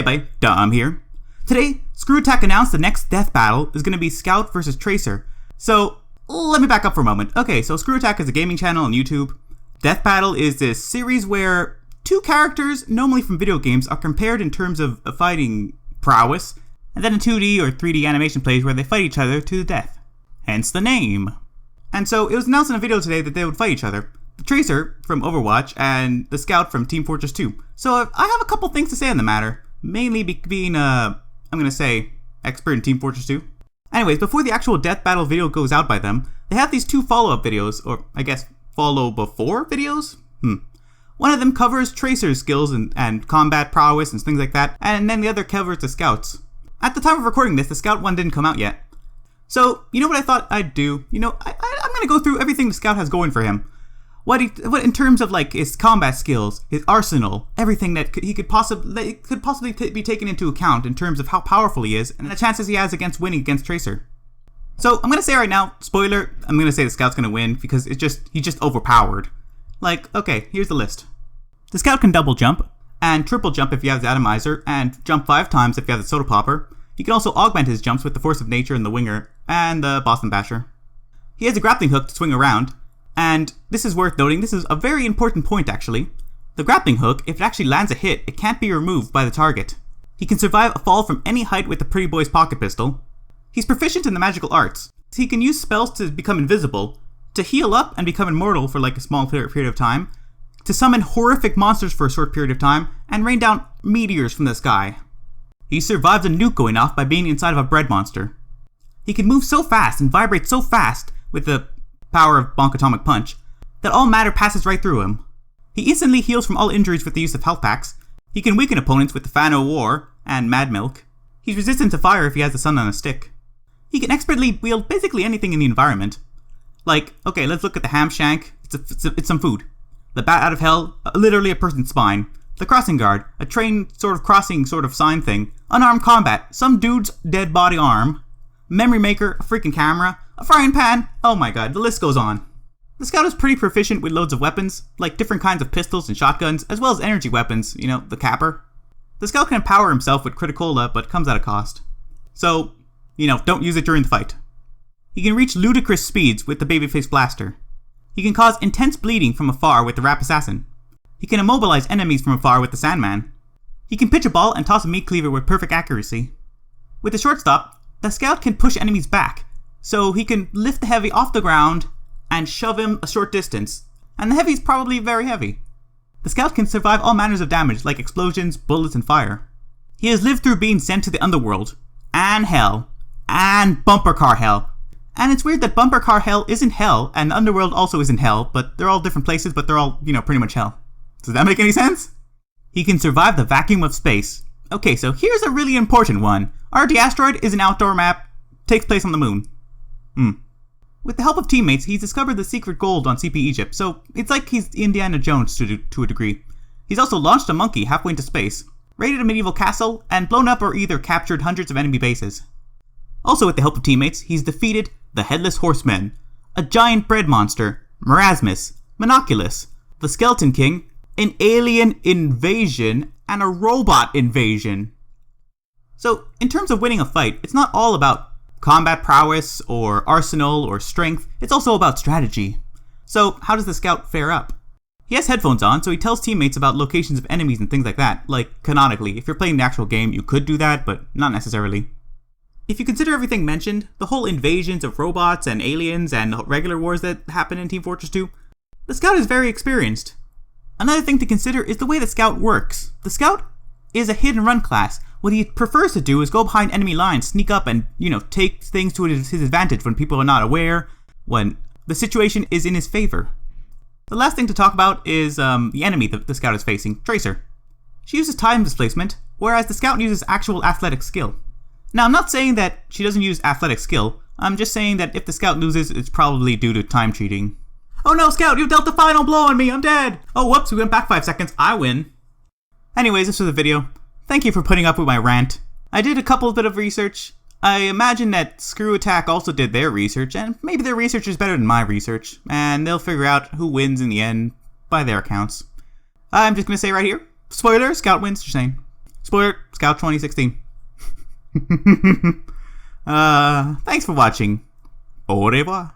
Hey buddy, Dom here. Today, Screw Attack announced the next death battle is going to be Scout versus Tracer. So, let me back up for a moment. Okay, so Screw Attack is a gaming channel on YouTube. Deathbattle is this series where two characters, normally from video games, are compared in terms of fighting prowess, and then a 2D or 3D animation plays where they fight each other to the death. Hence the name. And so, it was announced in a video today that they would fight each other. The Tracer from Overwatch and the Scout from Team Fortress 2. So, I have a couple things to say on the matter. Mainly being, I'm gonna say, expert in Team Fortress 2. Anyways, before the actual death battle video goes out by them, they have these two follow-up videos, or I guess follow before videos? One of them covers Tracer's skills and combat prowess and things like that, and then the other covers the Scouts. At the time of recording this, the Scout one didn't come out yet. So, you know what I thought I'd do? I'm gonna go through everything the Scout has going for him. What in terms of like his combat skills, his arsenal, everything that could possibly be taken into account in terms of how powerful he is and the chances he has against winning against Tracer. So I'm gonna say right now, spoiler, I'm gonna say the Scout's gonna win because he's just overpowered. Like, okay, here's the list. The Scout can double jump and triple jump if you have the atomizer and jump 5 times if you have the soda popper. He can also augment his jumps with the force of nature and the winger and the Boston Basher. He has a grappling hook to swing around. And this is worth noting, this is a very important point actually. The grappling hook, if it actually lands a hit, it can't be removed by the target. He can survive a fall from any height with the Pretty Boy's pocket pistol. He's proficient in the magical arts. He can use spells to become invisible, to heal up and become immortal for like a small period of time, to summon horrific monsters for a short period of time, and rain down meteors from the sky. He survives a nuke going off by being inside of a bread monster. He can move so fast and vibrate so fast with the power of Bonk Atomic Punch, that all matter passes right through him. He instantly heals from all injuries with the use of health packs. He can weaken opponents with the Fan o' War and Mad Milk. He's resistant to fire if he has the sun on a stick. He can expertly wield basically anything in the environment. Like, okay, let's look at the ham shank. It's some food. The bat out of hell, literally a person's spine. The crossing guard, a train sort of crossing sort of sign thing. Unarmed combat, some dude's dead body arm. Memory maker, a freaking camera. A frying pan, oh my god, the list goes on. The Scout is pretty proficient with loads of weapons, like different kinds of pistols and shotguns, as well as energy weapons, the capper. The Scout can empower himself with Criticola, but comes at a cost. So, don't use it during the fight. He can reach ludicrous speeds with the Babyface Blaster. He can cause intense bleeding from afar with the Rap Assassin. He can immobilize enemies from afar with the Sandman. He can pitch a ball and toss a meat cleaver with perfect accuracy. With the shortstop, the Scout can push enemies back, so he can lift the heavy off the ground and shove him a short distance. And the heavy is probably very heavy. The Scout can survive all manners of damage like explosions, bullets, and fire. He has lived through being sent to the underworld, and hell, and bumper car hell. And it's weird that bumper car hell isn't hell, and the underworld also isn't hell, but they're all different places, but they're all, pretty much hell. Does that make any sense? He can survive the vacuum of space. Okay, so here's a really important one. RD Asteroid is an outdoor map, takes place on the moon. With the help of teammates, he's discovered the secret gold on CP Egypt, so it's like he's Indiana Jones to a degree. He's also launched a monkey halfway into space, raided a medieval castle, and blown up or either captured hundreds of enemy bases. Also with the help of teammates, he's defeated the Headless Horseman, a giant bread monster, Marasmus, Monoculus, the Skeleton King, an alien invasion, and a robot invasion. So, in terms of winning a fight, it's not all about combat prowess, or arsenal, or strength, it's also about strategy. So, how does the Scout fare up? He has headphones on, so he tells teammates about locations of enemies and things like that. Like, canonically, if you're playing the actual game, you could do that, but not necessarily. If you consider everything mentioned, the whole invasions of robots and aliens and regular wars that happen in Team Fortress 2, the Scout is very experienced. Another thing to consider is the way the Scout works. The Scout is a hit and run class. What he prefers to do is go behind enemy lines, sneak up and, take things to his advantage when people are not aware, when the situation is in his favor. The last thing to talk about is the enemy the Scout is facing, Tracer. She uses time displacement, whereas the Scout uses actual athletic skill. Now, I'm not saying that she doesn't use athletic skill, I'm just saying that if the Scout loses, it's probably due to time cheating. Oh no, Scout, you dealt the final blow on me, I'm dead! Oh, whoops, we went back 5 seconds, I win. Anyways, this was the video. Thank you for putting up with my rant. I did a couple bit of research. I imagine that Screw Attack also did their research, and maybe their research is better than my research, and they'll figure out who wins in the end by their accounts. I'm just gonna say right here, spoiler, Scout wins, just saying. Spoiler, Scout 2016. Thanks for watching. Au revoir.